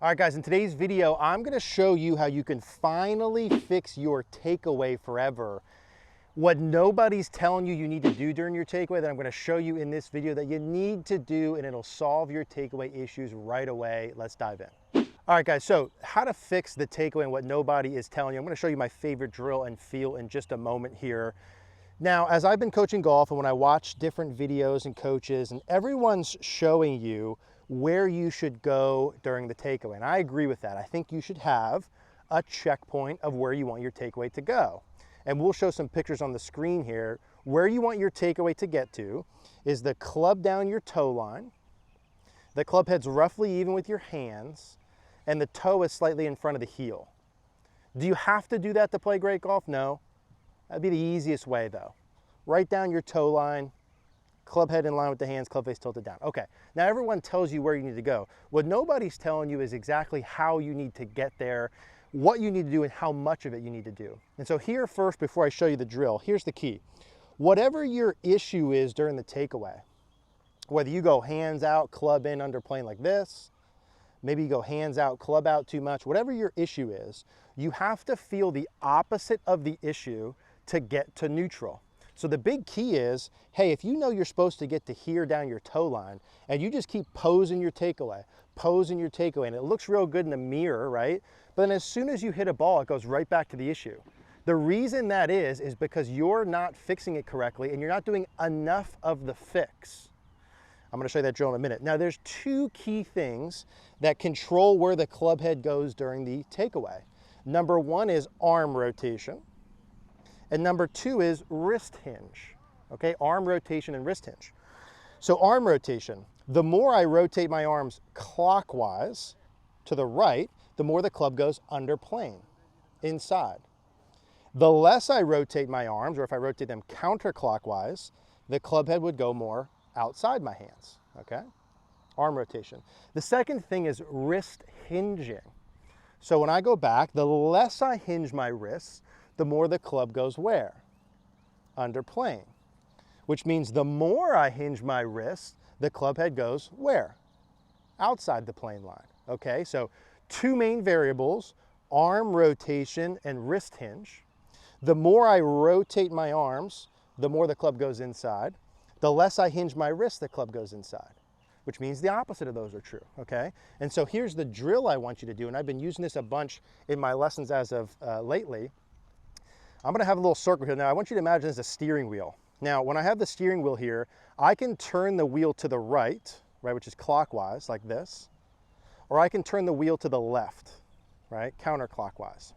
All right, guys, in today's video, I'm gonna show you how you can finally fix your takeaway forever. What nobody's telling you need to do during your takeaway that I'm gonna show you in this video that you need to do, and it'll solve your takeaway issues right away. Let's dive in. All right, guys, so how to fix the takeaway and what nobody is telling you. I'm gonna show you my favorite drill and feel in just a moment here. Now, as I've been coaching golf and when I watch different videos and coaches, and everyone's showing you where you should go during the takeaway. And I agree with that. I think you should have a checkpoint of where you want your takeaway to go. And we'll show some pictures on the screen here. Where you want your takeaway to get to is the club down your toe line. The club head's roughly even with your hands, and the toe is slightly in front of the heel. Do you have to do that to play great golf? No. That'd be the easiest way though. Right down your toe line, club head in line with the hands, club face tilted down. Okay, now everyone tells you where you need to go. What nobody's telling you is exactly how you need to get there, what you need to do, and how much of it you need to do. And so here first, before I show you the drill, here's the key. Whatever your issue is during the takeaway, whether you go hands out, club in, underplaying like this, maybe you go hands out, club out too much, whatever your issue is, you have to feel the opposite of the issue to get to neutral. So the big key is, hey, if you know you're supposed to get to here down your toe line and you just keep posing your takeaway, and it looks real good in the mirror, right? But then as soon as you hit a ball, it goes right back to the issue. The reason that is because you're not fixing it correctly and you're not doing enough of the fix. I'm gonna show you that drill in a minute. Now there's two key things that control where the club head goes during the takeaway. Number one is arm rotation. And number two is wrist hinge, okay? Arm rotation and wrist hinge. So arm rotation, the more I rotate my arms clockwise to the right, the more the club goes under plane, inside. The less I rotate my arms, or if I rotate them counterclockwise, the club head would go more outside my hands, okay? Arm rotation. The second thing is wrist hinging. So when I go back, the less I hinge my wrists, the more the club goes where? Under plane. Which means the more I hinge my wrist, the club head goes where? Outside the plane line. Okay, so two main variables, arm rotation and wrist hinge. The more I rotate my arms, the more the club goes inside. The less I hinge my wrist, the club goes inside, which means the opposite of those are true, okay? And so here's the drill I want you to do, and I've been using this a bunch in my lessons as of lately. I'm gonna have a little circle here. Now I want you to imagine this as a steering wheel. Now when I have the steering wheel here, I can turn the wheel to the right, which is clockwise, like this, or I can turn the wheel to the left, right, counterclockwise.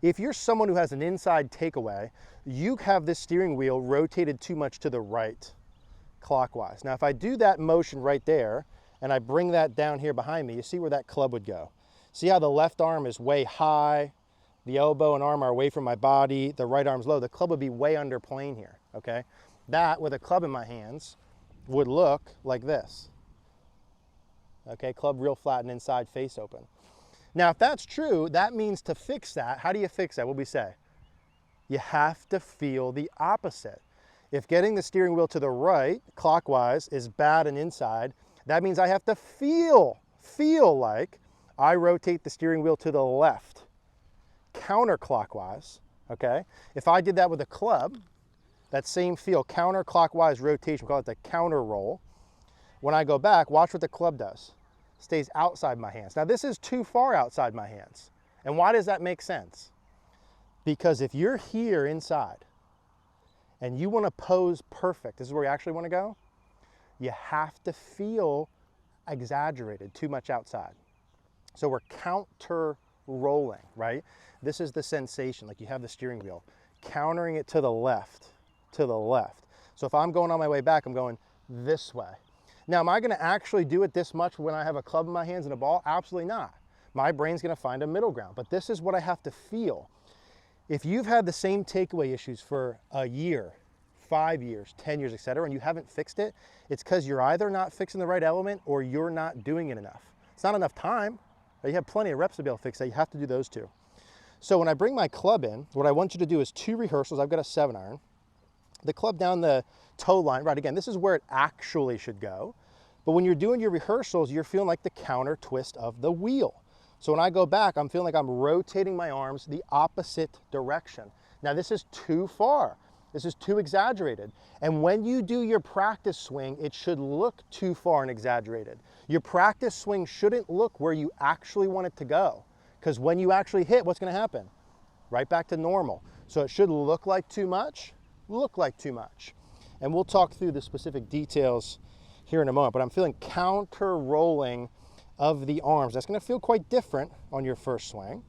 If you're someone who has an inside takeaway, you have this steering wheel rotated too much to the right, clockwise. Now if I do that motion right there, and I bring that down here behind me, you see where that club would go. See how the left arm is way high, the elbow and arm are away from my body, the right arm's low, the club would be way under plane here, okay? That, with a club in my hands, would look like this. Okay, club real flat and inside, face open. Now, if that's true, that means to fix that, how do you fix that? What do we say? You have to feel the opposite. If getting the steering wheel to the right, clockwise, is bad and inside, that means I have to feel like I rotate the steering wheel to the left, counterclockwise, okay? If I did that with a club, that same feel, counterclockwise rotation, we call it the counter roll. When I go back, watch what the club does. Stays outside my hands. Now this is too far outside my hands. And why does that make sense? Because if you're here inside and you want to pose perfect, this is where you actually want to go, you have to feel exaggerated, too much outside. So we're counter rolling, right? This is the sensation, like you have the steering wheel, countering it to the left, to the left. So if I'm going on my way back, I'm going this way. Now, am I gonna actually do it this much when I have a club in my hands and a ball? Absolutely not. My brain's gonna find a middle ground, but this is what I have to feel. If you've had the same takeaway issues for a year, 5 years, 10 years, etc., and you haven't fixed it, it's because you're either not fixing the right element or you're not doing it enough. It's not enough time. You have plenty of reps to be able to fix that. You have to do those two. So when I bring my club in, what I want you to do is 2 rehearsals. I've got a 7-iron. The club down the toe line, right, again, this is where it actually should go. But when you're doing your rehearsals, you're feeling like the counter twist of the wheel. So when I go back, I'm feeling like I'm rotating my arms the opposite direction. Now this is too far. This is too exaggerated. And when you do your practice swing, it should look too far and exaggerated. Your practice swing shouldn't look where you actually want it to go. Because when you actually hit, what's going to happen? Right back to normal. So it should look like too much, look like too much. And we'll talk through the specific details here in a moment. But I'm feeling counter rolling of the arms. That's going to feel quite different on your first swing.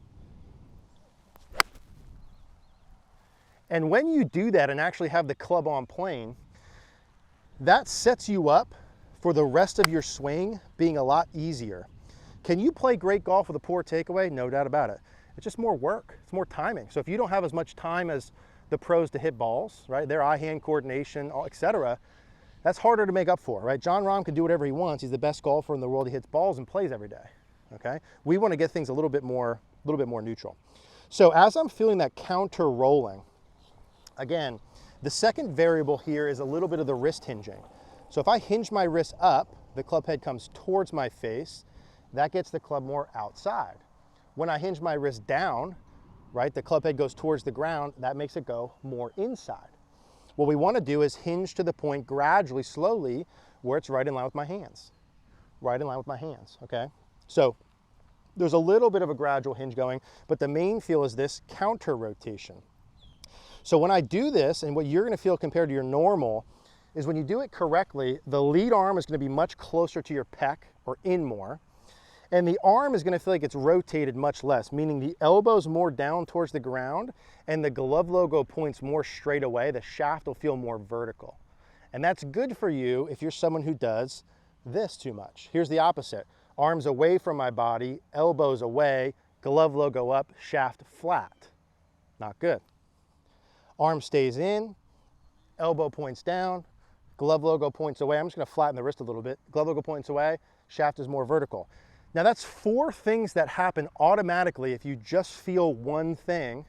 And when you do that and actually have the club on plane, that sets you up for the rest of your swing being a lot easier. Can you play great golf with a poor takeaway? No doubt about it. It's just more work. It's more timing. So if you don't have as much time as the pros to hit balls, right, their eye-hand coordination, etc., that's harder to make up for, right? Jon Rahm can do whatever he wants. He's the best golfer in the world. He hits balls and plays every day, okay? We want to get things a little bit more neutral. So as I'm feeling that counter rolling, again, the second variable here is a little bit of the wrist hinging. So if I hinge my wrist up, the club head comes towards my face, that gets the club more outside. When I hinge my wrist down, right, the club head goes towards the ground, that makes it go more inside. What we want to do is hinge to the point gradually, slowly, where it's right in line with my hands. Right in line with my hands, okay? So there's a little bit of a gradual hinge going, but the main feel is this counter rotation. So when I do this, and what you're going to feel compared to your normal, is when you do it correctly, the lead arm is going to be much closer to your pec or in more, and the arm is going to feel like it's rotated much less, meaning the elbow's more down towards the ground and the glove logo points more straight away. The shaft will feel more vertical. And that's good for you if you're someone who does this too much. Here's the opposite. Arms away from my body, elbows away, glove logo up, shaft flat. Not good. Arm stays in, elbow points down, glove logo points away. I'm just going to flatten the wrist a little bit. Glove logo points away, shaft is more vertical. Now that's 4 things that happen automatically if you just feel one thing,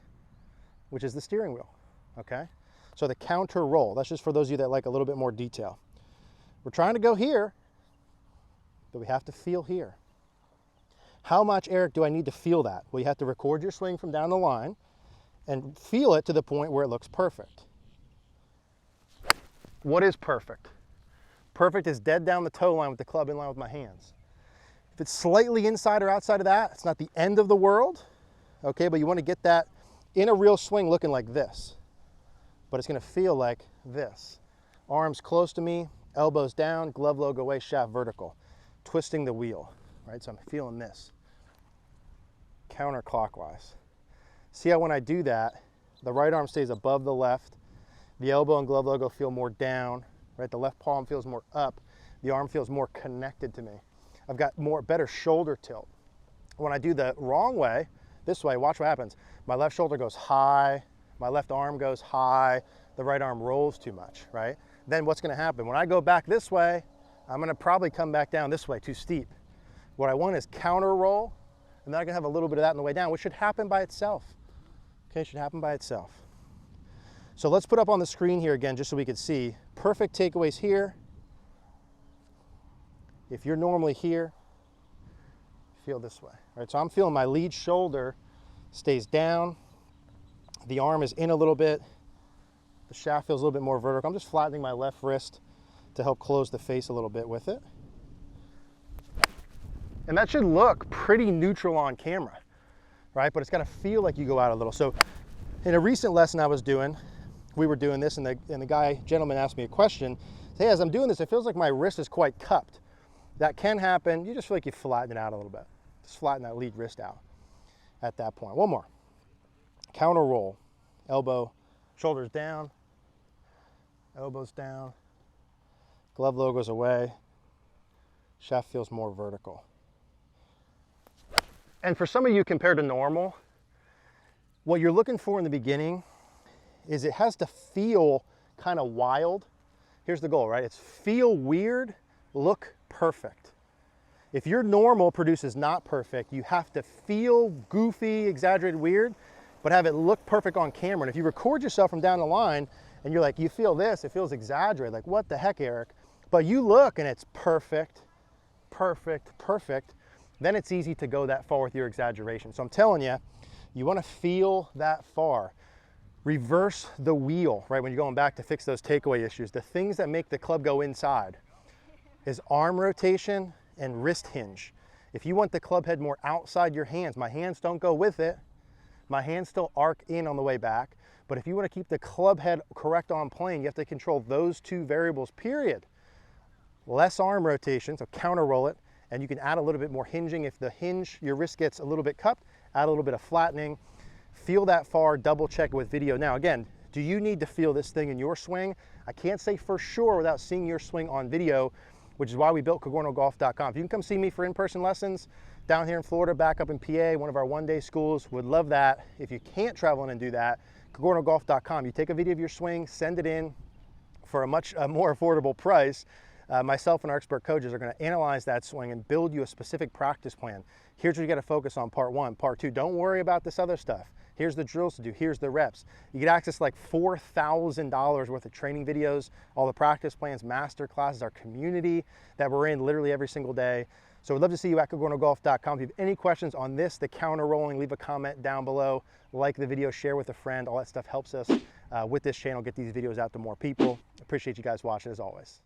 which is the steering wheel, okay? So the counter roll, that's just for those of you that like a little bit more detail. We're trying to go here, but we have to feel here. How much, Eric, do I need to feel that? Well, you have to record your swing from down the line and feel it to the point where it looks perfect. What is perfect? Perfect is dead down the toe line with the club in line with my hands. If it's slightly inside or outside of that, it's not the end of the world, okay? But you want to get that in a real swing looking like this. But it's going to feel like this. Arms close to me, elbows down, glove logo away, shaft vertical. Twisting the wheel, right? So I'm feeling this. Counterclockwise. See how when I do that, the right arm stays above the left, the elbow and glove logo feel more down, right? The left palm feels more up, the arm feels more connected to me. I've got better shoulder tilt. When I do the wrong way, this way, watch what happens. My left shoulder goes high, my left arm goes high, the right arm rolls too much, right? Then what's gonna happen? When I go back this way, I'm gonna probably come back down this way, too steep. What I want is counter roll, and then I can have a little bit of that on the way down, which should happen by itself. Okay, it should happen by itself. So let's put up on the screen here again, just so we can see. Perfect takeaways here. If you're normally here, feel this way. All right, so I'm feeling my lead shoulder stays down. The arm is in a little bit. The shaft feels a little bit more vertical. I'm just flattening my left wrist to help close the face a little bit with it. And that should look pretty neutral on camera, right? But it's got to feel like you go out a little. So in a recent lesson I was doing, we were doing this, and the gentleman asked me a question. Hey, as I'm doing this, it feels like my wrist is quite cupped. That can happen. You just feel like you flatten it out a little bit. Just flatten that lead wrist out at that point. One more. Counter roll. Elbow, shoulders down, elbows down, glove logos away, shaft feels more vertical. And for some of you compared to normal, what you're looking for in the beginning is it has to feel kind of wild. Here's the goal, right? It's feel weird, look perfect. If your normal produces not perfect, you have to feel goofy, exaggerated, weird, but have it look perfect on camera. And if you record yourself from down the line and you're like, you feel this, it feels exaggerated, like what the heck, Eric? But you look and it's perfect, perfect, perfect. then it's easy to go that far with your exaggeration. So I'm telling you, you want to feel that far. Reverse the wheel, right? When you're going back to fix those takeaway issues, the things that make the club go inside is arm rotation and wrist hinge. If you want the club head more outside your hands, my hands don't go with it. My hands still arc in on the way back. But if you want to keep the club head correct on plane, you have to control those two variables, period. Less arm rotation, so counter roll it, and you can add a little bit more hinging. If the hinge, your wrist gets a little bit cupped, add a little bit of flattening. Feel that far, double check it with video. Now again, do you need to feel this thing in your swing? I can't say for sure without seeing your swing on video, which is why we built CogornoGolf.com. If you can come see me for in-person lessons down here in Florida, back up in PA, one of our one-day schools, would love that. If you can't travel in and do that, CogornoGolf.com. You take a video of your swing, send it in for a much more affordable price. Myself and our expert coaches are going to analyze that swing and build you a specific practice plan. Here's what you got to focus on, part one. Part two, don't worry about this other stuff. Here's the drills to do, here's the reps. You get access to like $4,000 worth of training videos, all the practice plans, master classes, our community that we're in literally every single day. So we'd love to see you at CogornoGolf.com. If you have any questions on this, the counter rolling, leave a comment down below. Like the video, share with a friend. All that stuff helps us with this channel, get these videos out to more people. Appreciate you guys watching as always.